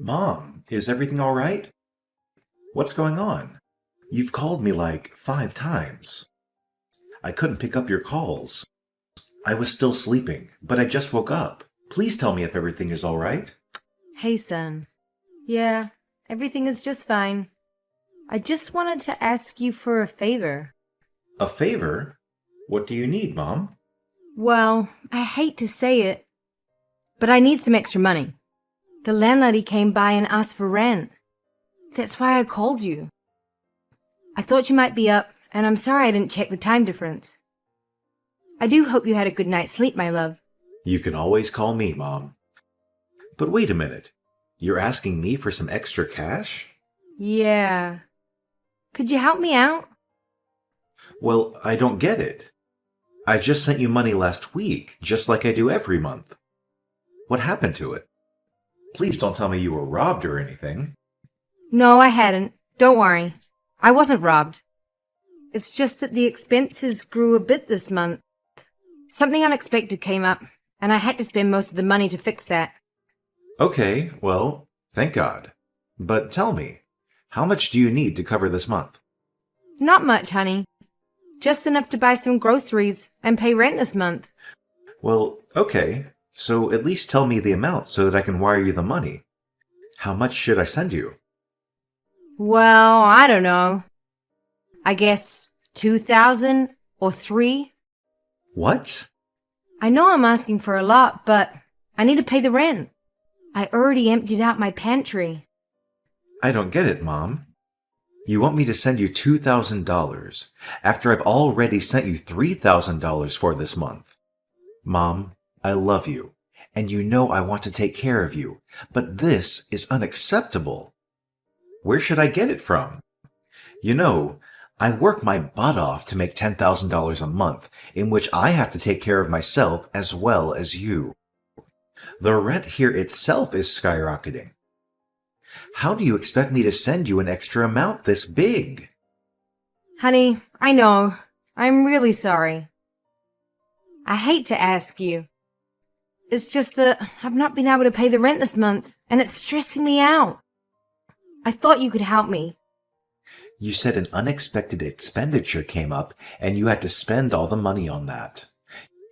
Mom, is everything all right? What's going on? You've called me like 5 times. I couldn't pick up your calls. I was still sleeping, but I just woke up. Please tell me if everything is all right. Hey, son. Yeah, everything is just fine. I just wanted to ask you for a favor. A favor? What do you need, Mom? Well, I hate to say it, but I need some extra money. The landlady came by and asked for rent. That's why I called you. I thought you might be up, and I'm sorry I didn't check the time difference. I do hope you had a good night's sleep, my love. You can always call me, Mom. But wait a minute. You're asking me for some extra cash? Yeah. Could you help me out? Well, I don't get it. I just sent you money last week, just like I do every month. What happened to it? Please don't tell me you were robbed or anything. No, I hadn't. Don't worry. I wasn't robbed. It's just that the expenses grew a bit this month. Something unexpected came up, and I had to spend most of the money to fix that. Okay, well, thank God. But tell me, how much do you need to cover this month? Not much, honey. Just enough to buy some groceries and pay rent this month. Well, okay, so at least tell me the amount so that I can wire you the money. How much should I send you? Well, I don't know. I guess 2,000 or 3. What? I know I'm asking for a lot, but I need to pay the rent. I already emptied out my pantry. I don't get it, Mom. You want me to send you $2,000 after I've already sent you $3,000 for this month. Mom, I love you, and you know I want to take care of you, but this is unacceptable. Where should I get it from? You know, I work my butt off to make $10,000 a month, in which I have to take care of myself as well as you. The rent here itself is skyrocketing. How do you expect me to send you an extra amount this big? Honey, I know. I'm really sorry. I hate to ask you. It's just that I've not been able to pay the rent this month, and it's stressing me out. I thought you could help me. You said an unexpected expenditure came up, and you had to spend all the money on that.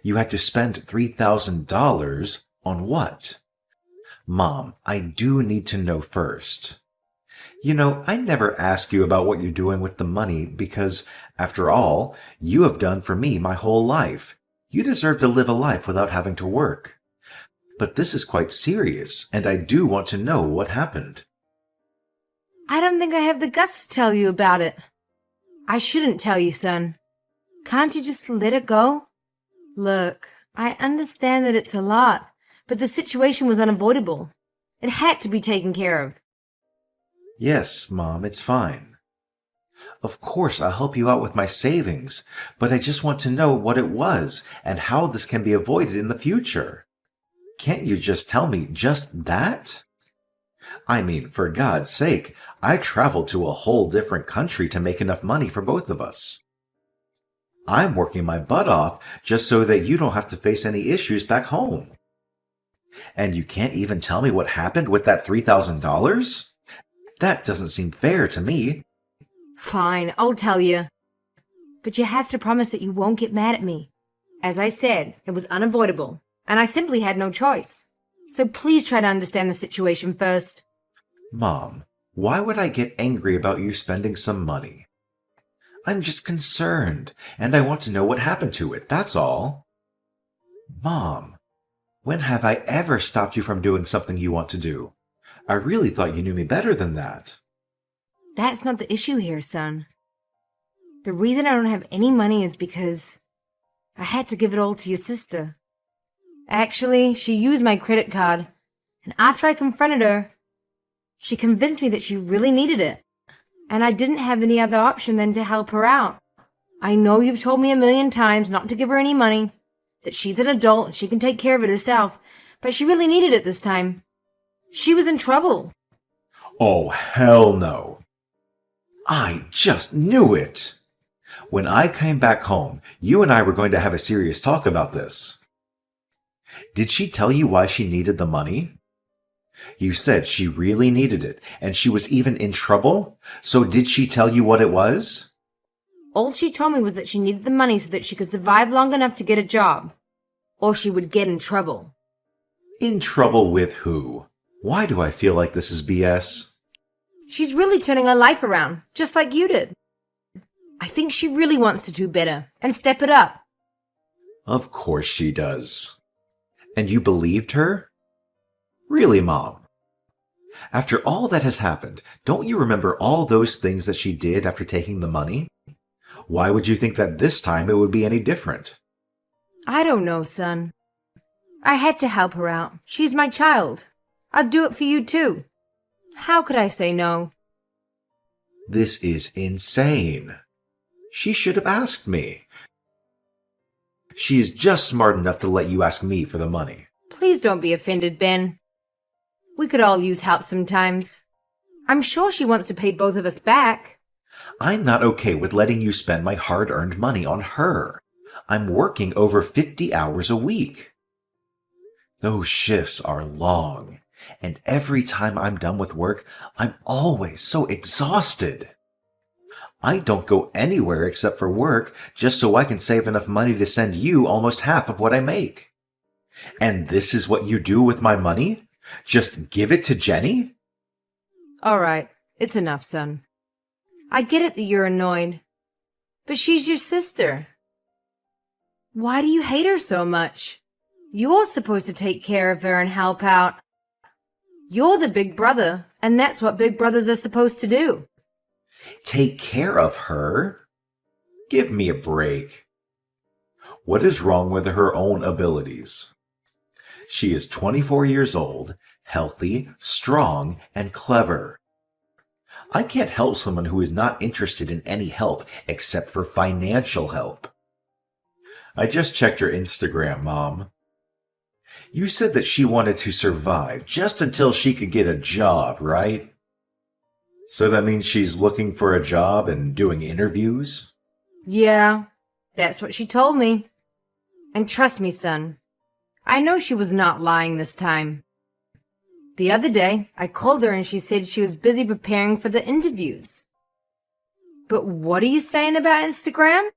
You had to spend $3,000 on what? Mom, I do need to know first. You know, I never ask you about what you're doing with the money because, after all, you have done for me my whole life. You deserve to live a life without having to work. But this is quite serious, and I do want to know what happened. I don't think I have the guts to tell you about it. I shouldn't tell you, son. Can't you just let it go? Look, I understand that it's a lot, but the situation was unavoidable. It had to be taken care of. Yes, Mom, it's fine. Of course, I'll help you out with my savings, but I just want to know what it was and how this can be avoided in the future. Can't you just tell me just that? I mean, for God's sake, I traveled to a whole different country to make enough money for both of us. I'm working my butt off just so that you don't have to face any issues back home. And you can't even tell me what happened with that $3,000? That doesn't seem fair to me. Fine, I'll tell you. But you have to promise that you won't get mad at me. As I said, it was unavoidable, and I simply had no choice. So please try to understand the situation first. Mom, why would I get angry about you spending some money? I'm just concerned, and I want to know what happened to it, that's all. Mom, when have I ever stopped you from doing something you want to do? I really thought you knew me better than that. That's not the issue here, son. The reason I don't have any money is because I had to give it all to your sister. Actually, she used my credit card, and after I confronted her, she convinced me that she really needed it, and I didn't have any other option than to help her out. I know you've told me 1,000,000 times not to give her any money, that she's an adult and she can take care of it herself, but she really needed it this time. She was in trouble. Oh, hell no. I just knew it. When I came back home, you and I were going to have a serious talk about this. Did she tell you why she needed the money? You said she really needed it, and she was even in trouble? So did she tell you what it was? All she told me was that she needed the money so that she could survive long enough to get a job, or she would get in trouble. In trouble with who? Why do I feel like this is BS? She's really turning her life around, just like you did. I think she really wants to do better and step it up. Of course she does. And you believed her? Really, Mom? After all that has happened, don't you remember all those things that she did after taking the money? Why would you think that this time it would be any different? I don't know, son. I had to help her out. She's my child. I'd do it for you too. How could I say no? This is insane. She should have asked me. She is just smart enough to let you ask me for the money. Please don't be offended, Ben. We could all use help sometimes. I'm sure she wants to pay both of us back. I'm not okay with letting you spend my hard-earned money on her. I'm working over 50 hours a week. Those shifts are long, and every time I'm done with work, I'm always so exhausted. I don't go anywhere except for work just so I can save enough money to send you almost half of what I make. And this is what you do with my money? Just give it to Jenny? All right, it's enough, son. I get it that you're annoyed, but she's your sister. Why do you hate her so much? You're supposed to take care of her and help out. You're the big brother, and that's what big brothers are supposed to do. Take care of her? Give me a break. What is wrong with her own abilities? She is 24 years old, healthy, strong, and clever. I can't help someone who is not interested in any help except for financial help. I just checked her Instagram, Mom. You said that she wanted to survive just until she could get a job, right? So that means she's looking for a job and doing interviews? Yeah, that's what she told me. And trust me, son, I know she was not lying this time. The other day, I called her and she said she was busy preparing for the interviews. But what are you saying about Instagram?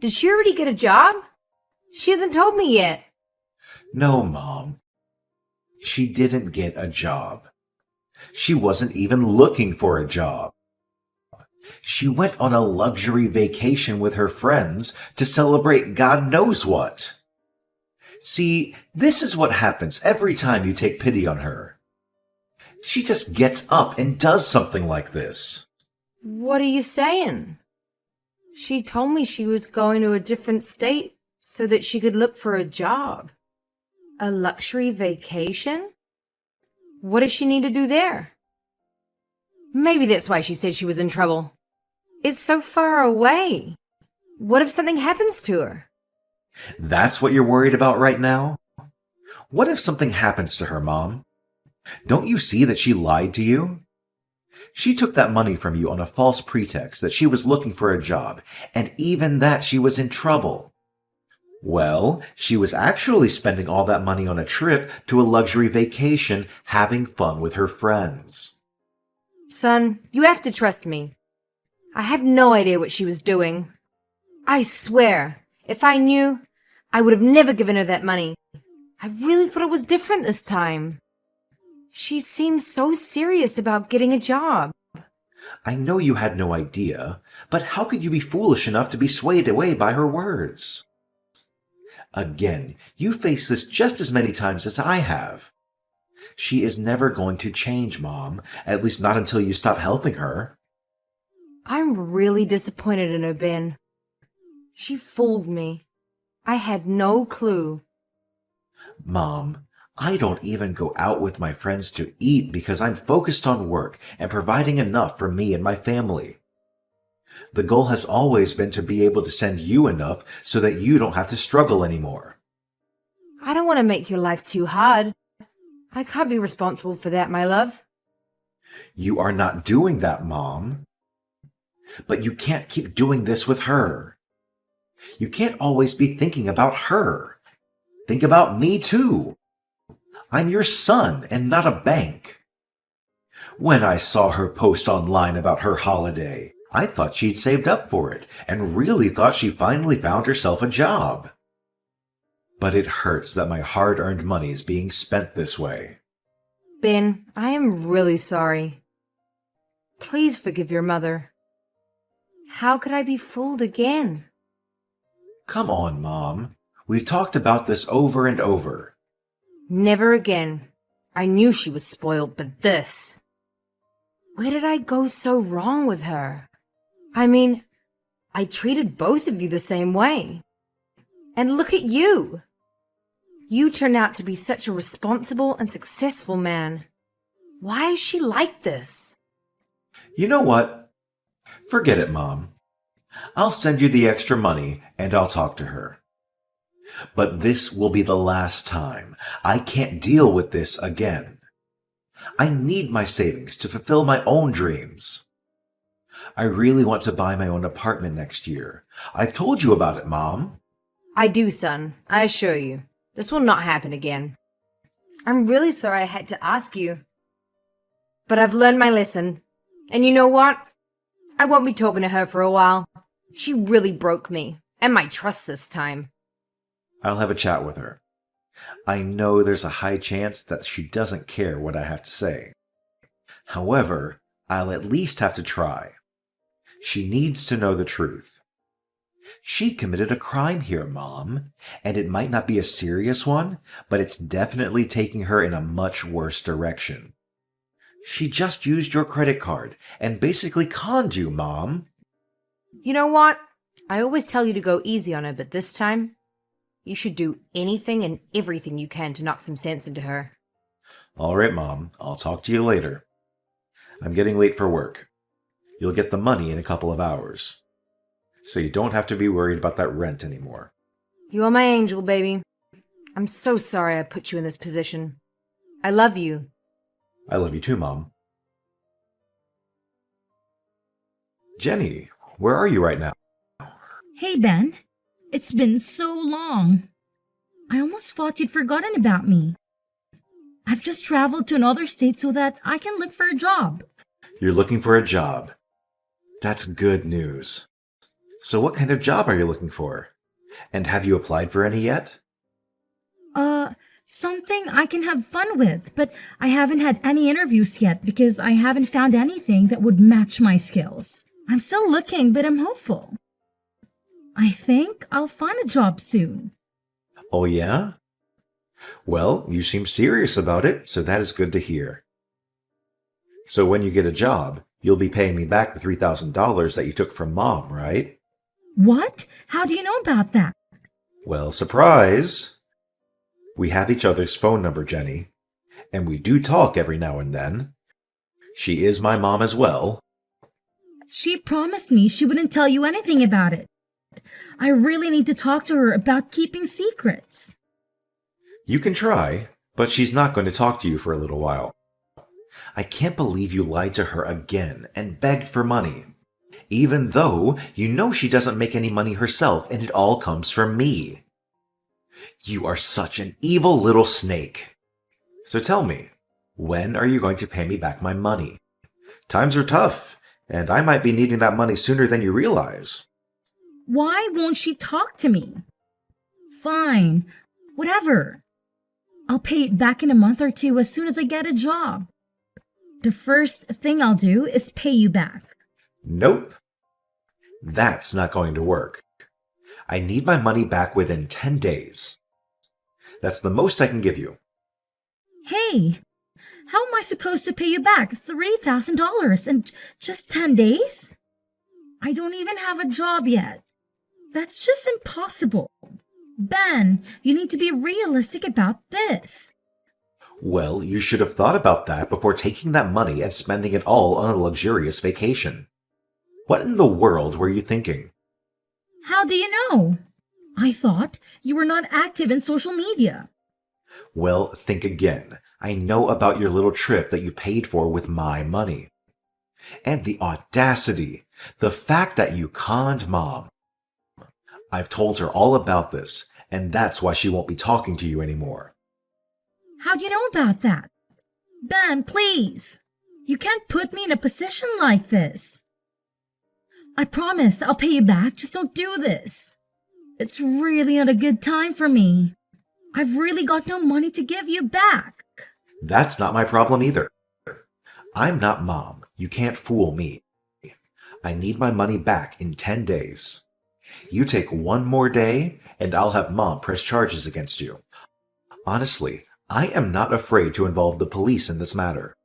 Did she already get a job? She hasn't told me yet. No, Mom. She didn't get a job. She wasn't even looking for a job. She went on a luxury vacation with her friends to celebrate God knows what. See, this is what happens every time you take pity on her. She just gets up and does something like this. What are you saying? She told me she was going to a different state so that she could look for a job. A luxury vacation? What does she need to do there? Maybe that's why she said she was in trouble. It's so far away. What if something happens to her? That's what you're worried about right now? What if something happens to her, Mom? Don't you see that she lied to you? She took that money from you on a false pretext that she was looking for a job, and even that she was in trouble. Well, she was actually spending all that money on a trip to a luxury vacation, having fun with her friends. Son, you have to trust me. I have no idea what she was doing. I swear, if I knew, I would have never given her that money. I really thought it was different this time. She seemed so serious about getting a job. I know you had no idea, but how could you be foolish enough to be swayed away by her words? Again, you face this just as many times as I have. She is never going to change, Mom, at least not until you stop helping her. I'm really disappointed in her, Ben. She fooled me. I had no clue. Mom, I don't even go out with my friends to eat because I'm focused on work and providing enough for me and my family. The goal has always been to be able to send you enough so that you don't have to struggle anymore. I don't want to make your life too hard. I can't be responsible for that, my love. You are not doing that, Mom. But you can't keep doing this with her. You can't always be thinking about her. Think about me, too. I'm your son and not a bank. When I saw her post online about her holiday, I thought she'd saved up for it and really thought she finally found herself a job. But it hurts that my hard-earned money is being spent this way. Ben, I am really sorry. Please forgive your mother. How could I be fooled again? Come on, Mom. We've talked about this over and over. Never again. I knew she was spoiled, but this... Where did I go so wrong with her? I mean, I treated both of you the same way. And look at you. You turned out to be such a responsible and successful man. Why is she like this? You know what? Forget it, Mom. I'll send you the extra money and I'll talk to her. But this will be the last time. I can't deal with this again. I need my savings to fulfill my own dreams. I really want to buy my own apartment next year. I've told you about it, Mom. I do, son. I assure you. This will not happen again. I'm really sorry I had to ask you. But I've learned my lesson. And you know what? I won't be talking to her for a while. She really broke me, and my trust this time. I'll have a chat with her. I know there's a high chance that she doesn't care what I have to say. However, I'll at least have to try. She needs to know the truth. She committed a crime here, Mom, and it might not be a serious one, but it's definitely taking her in a much worse direction. She just used your credit card and basically conned you, Mom. You know what? I always tell you to go easy on her, but this time, you should do anything and everything you can to knock some sense into her. All right, Mom. I'll talk to you later. I'm getting late for work. You'll get the money in a couple of hours. So you don't have to be worried about that rent anymore. You are my angel, baby. I'm so sorry I put you in this position. I love you. I love you too, Mom. Jenny, where are you right now? Hey, Ben. It's been so long. I almost thought you'd forgotten about me. I've just traveled to another state so that I can look for a job. You're looking for a job. That's good news. So what kind of job are you looking for? And have you applied for any yet? Something I can have fun with, but I haven't had any interviews yet because I haven't found anything that would match my skills. I'm still looking, but I'm hopeful. I think I'll find a job soon. Oh, yeah? Well, you seem serious about it, so that is good to hear. So when you get a job, you'll be paying me back the $3,000 that you took from Mom, right? What? How do you know about that? Well, surprise! We have each other's phone number, Jenny, and we do talk every now and then. She is my mom as well. She promised me she wouldn't tell you anything about it. I really need to talk to her about keeping secrets. You can try, but she's not going to talk to you for a little while. I can't believe you lied to her again and begged for money, even though you know she doesn't make any money herself and it all comes from me. You are such an evil little snake. So tell me, when are you going to pay me back my money? Times are tough, and I might be needing that money sooner than you realize. Why won't she talk to me? Fine, whatever. I'll pay it back in a month or two as soon as I get a job. The first thing I'll do is pay you back. Nope. That's not going to work. I need my money back within 10 days. That's the most I can give you. Hey, how am I supposed to pay you back $3,000 in just 10 days? I don't even have a job yet. That's just impossible. Ben, you need to be realistic about this. Well, you should have thought about that before taking that money and spending it all on a luxurious vacation. What in the world were you thinking? How do you know? I thought you were not active in social media. Well, think again. I know about your little trip that you paid for with my money. And the audacity, the fact that you conned Mom. I've told her all about this, and that's why she won't be talking to you anymore. How do you know about that? Ben, please. You can't put me in a position like this. I promise I'll pay you back. Just don't do this. It's really not a good time for me. I've really got no money to give you back. That's not my problem either. I'm not Mom. You can't fool me. I need my money back in 10 days. You take one more day, and I'll have Mom press charges against you. Honestly, I am not afraid to involve the police in this matter.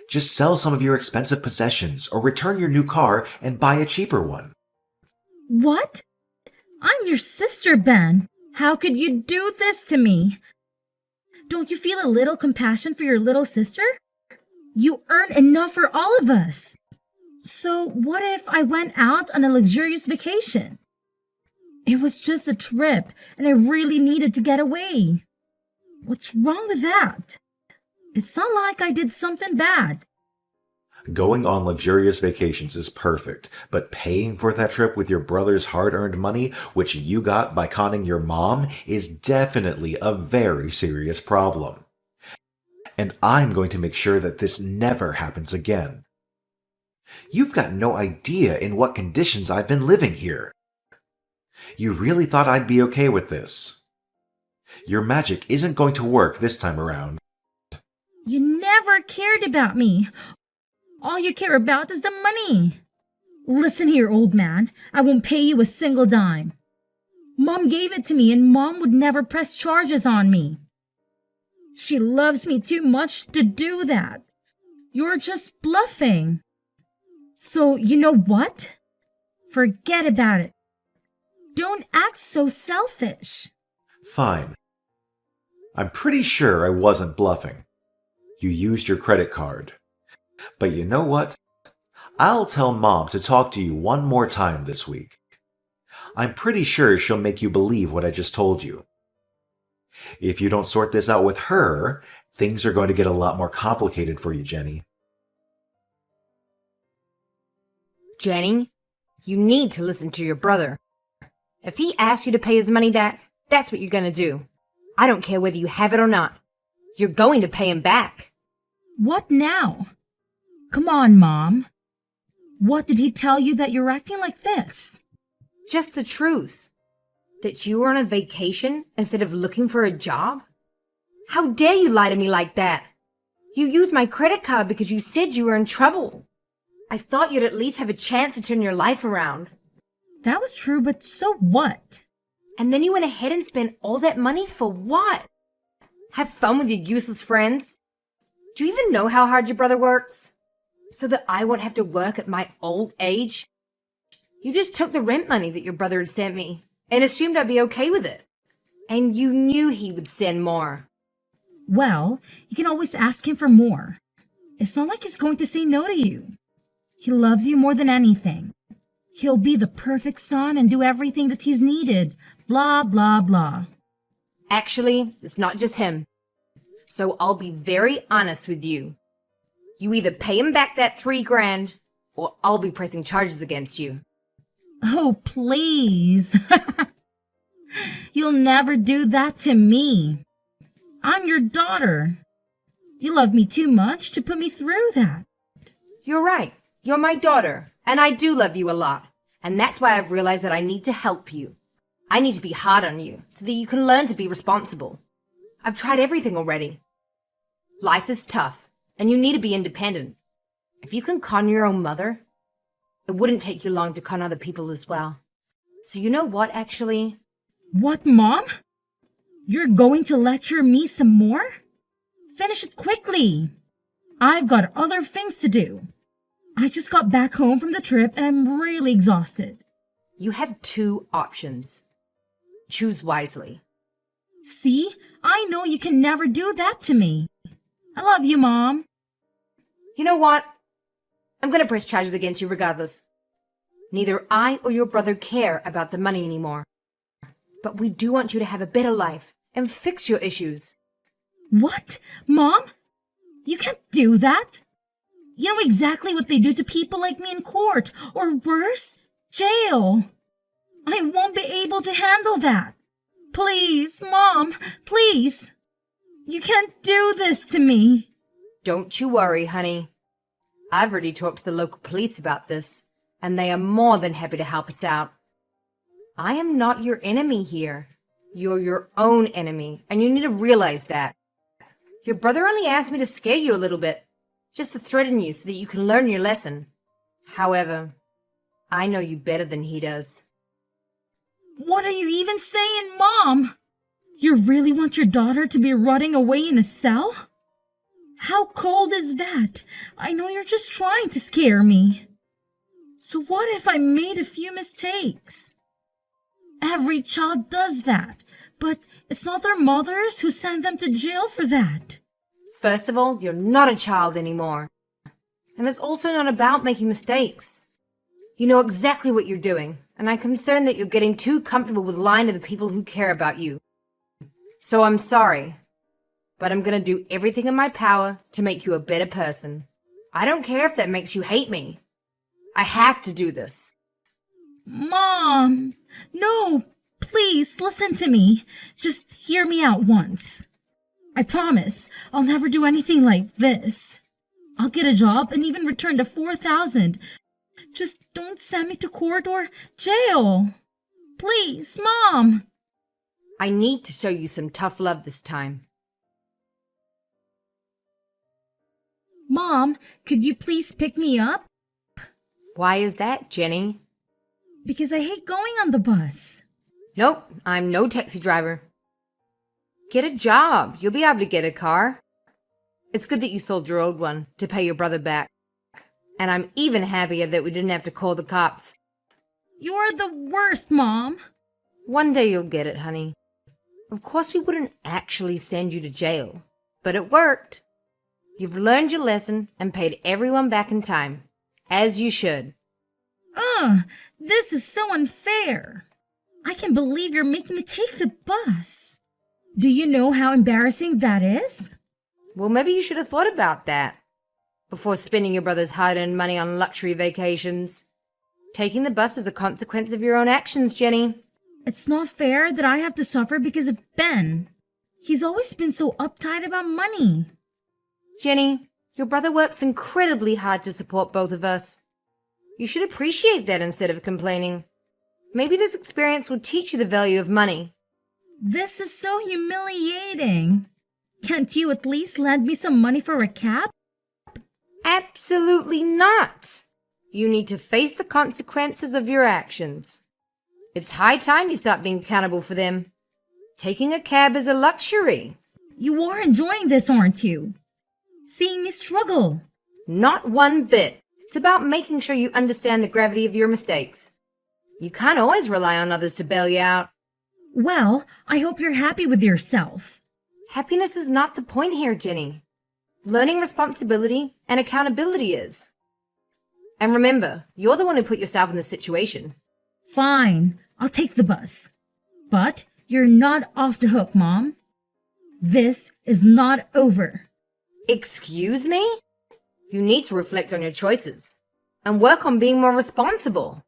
Just sell some of your expensive possessions or return your new car and buy a cheaper one. What? I'm your sister, Ben. How could you do this to me? Don't you feel a little compassion for your little sister? You earn enough for all of us. So what if I went out on a luxurious vacation? It was just a trip, and I really needed to get away. What's wrong with that? It's not like I did something bad. Going on luxurious vacations is perfect, but paying for that trip with your brother's hard-earned money, which you got by conning your mom, is definitely a very serious problem. And I'm going to make sure that this never happens again. You've got no idea in what conditions I've been living here. You really thought I'd be okay with this. Your magic isn't going to work this time around. You never cared about me. All you care about is the money. Listen here, old man. I won't pay you a single dime. Mom gave it to me, and Mom would never press charges on me. She loves me too much to do that. You're just bluffing. So, you know what? Forget about it. Don't act so selfish. Fine. I'm pretty sure I wasn't bluffing. You used your credit card. But you know what? I'll tell Mom to talk to you one more time this week. I'm pretty sure she'll make you believe what I just told you. If you don't sort this out with her, things are going to get a lot more complicated for you, Jenny. Jenny, you need to listen to your brother. If he asks you to pay his money back, that's what you're going to do. I don't care whether you have it or not. You're going to pay him back. What now? Come on, Mom. What did he tell you that you're acting like this? Just the truth. That you were on a vacation instead of looking for a job? How dare you lie to me like that? You used my credit card because you said you were in trouble. I thought you'd at least have a chance to turn your life around. That was true, but so what? And then you went ahead and spent all that money for what? Have fun with your useless friends? Do you even know how hard your brother works? So that I won't have to work at my old age? You just took the rent money that your brother had sent me and assumed I'd be okay with it. And you knew he would send more. Well, you can always ask him for more. It's not like he's going to say no to you. He loves you more than anything. He'll be the perfect son and do everything that he's needed. Blah, blah, blah. Actually, it's not just him. So I'll be very honest with you. You either pay him back that $3,000 or I'll be pressing charges against you. Oh, please. You'll never do that to me. I'm your daughter. You love me too much to put me through that. You're right. You're my daughter, and I do love you a lot. And that's why I've realized that I need to help you. I need to be hard on you so that you can learn to be responsible. I've tried everything already. Life is tough, and you need to be independent. If you can con your own mother, it wouldn't take you long to con other people as well. So you know what, actually? What, Mom? You're going to lecture me some more? Finish it quickly. I've got other things to do. I just got back home from the trip and I'm really exhausted. You have two options. Choose wisely. See? I know you can never do that to me. I love you, Mom. You know what? I'm going to press charges against you regardless. Neither I or your brother care about the money anymore. But we do want you to have a better life and fix your issues. What? Mom? You can't do that. You know exactly what they do to people like me in court, or worse, jail. I won't be able to handle that. Please, Mom, please. You can't do this to me. Don't you worry, honey. I've already talked to the local police about this, and they are more than happy to help us out. I am not your enemy here. You're your own enemy, and you need to realize that. Your brother only asked me to scare you a little bit, just to threaten you so that you can learn your lesson. However, I know you better than he does. What are you even saying, Mom? You really want your daughter to be rotting away in a cell? How cold is that? I know you're just trying to scare me. So what if I made a few mistakes? Every child does that, but it's not their mothers who send them to jail for that. First of all, you're not a child anymore. And it's also not about making mistakes. You know exactly what you're doing, and I'm concerned that you're getting too comfortable with lying to the people who care about you. So I'm sorry, but I'm gonna do everything in my power to make you a better person. I don't care if that makes you hate me. I have to do this. Mom, no, please listen to me. Just hear me out once. I promise I'll never do anything like this. I'll get a job and even return the 4,000. Just don't send me to court or jail. Please, Mom. I need to show you some tough love this time. Mom, could you please pick me up? Why is that, Jenny? Because I hate going on the bus. Nope, I'm no taxi driver. Get a job. You'll be able to get a car. It's good that you sold your old one to pay your brother back. And I'm even happier that we didn't have to call the cops. You're the worst, Mom. One day you'll get it, honey. Of course we wouldn't actually send you to jail, but it worked. You've learned your lesson and paid everyone back in time, as you should. Ugh, this is so unfair. I can't believe you're making me take the bus. Do you know how embarrassing that is? Well, maybe you should have thought about that before spending your brother's hard-earned money on luxury vacations. Taking the bus is a consequence of your own actions, Jenny. It's not fair that I have to suffer because of Ben. He's always been so uptight about money. Jenny, your brother works incredibly hard to support both of us. You should appreciate that instead of complaining. Maybe this experience will teach you the value of money. This is so humiliating. Can't you at least lend me some money for a cab? Absolutely not. You need to face the consequences of your actions. It's high time you stop being accountable for them. Taking a cab is a luxury. You are enjoying this, aren't you? Seeing me struggle. Not one bit. It's about making sure you understand the gravity of your mistakes. You can't always rely on others to bail you out. Well, I hope you're happy with yourself. Happiness is not the point here, Jenny. Learning responsibility and accountability is. And remember, you're the one who put yourself in this situation. Fine, I'll take the bus. But you're not off the hook, Mom. This is not over. Excuse me? You need to reflect on your choices and work on being more responsible.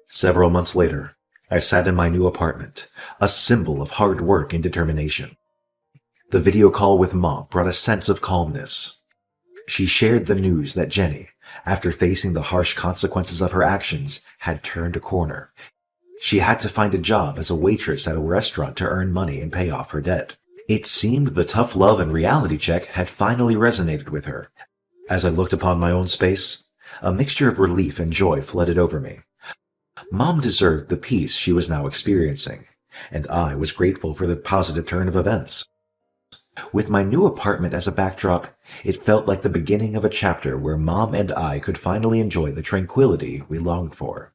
Several months later, I sat in my new apartment, a symbol of hard work and determination. The video call with Mom brought a sense of calmness. She shared the news that Jenny, after facing the harsh consequences of her actions, had turned a corner. She had to find a job as a waitress at a restaurant to earn money and pay off her debt. It seemed the tough love and reality check had finally resonated with her. As I looked upon my own space, a mixture of relief and joy flooded over me. Mom deserved the peace she was now experiencing, and I was grateful for the positive turn of events. With my new apartment as a backdrop, it felt like the beginning of a chapter where Mom and I could finally enjoy the tranquility we longed for.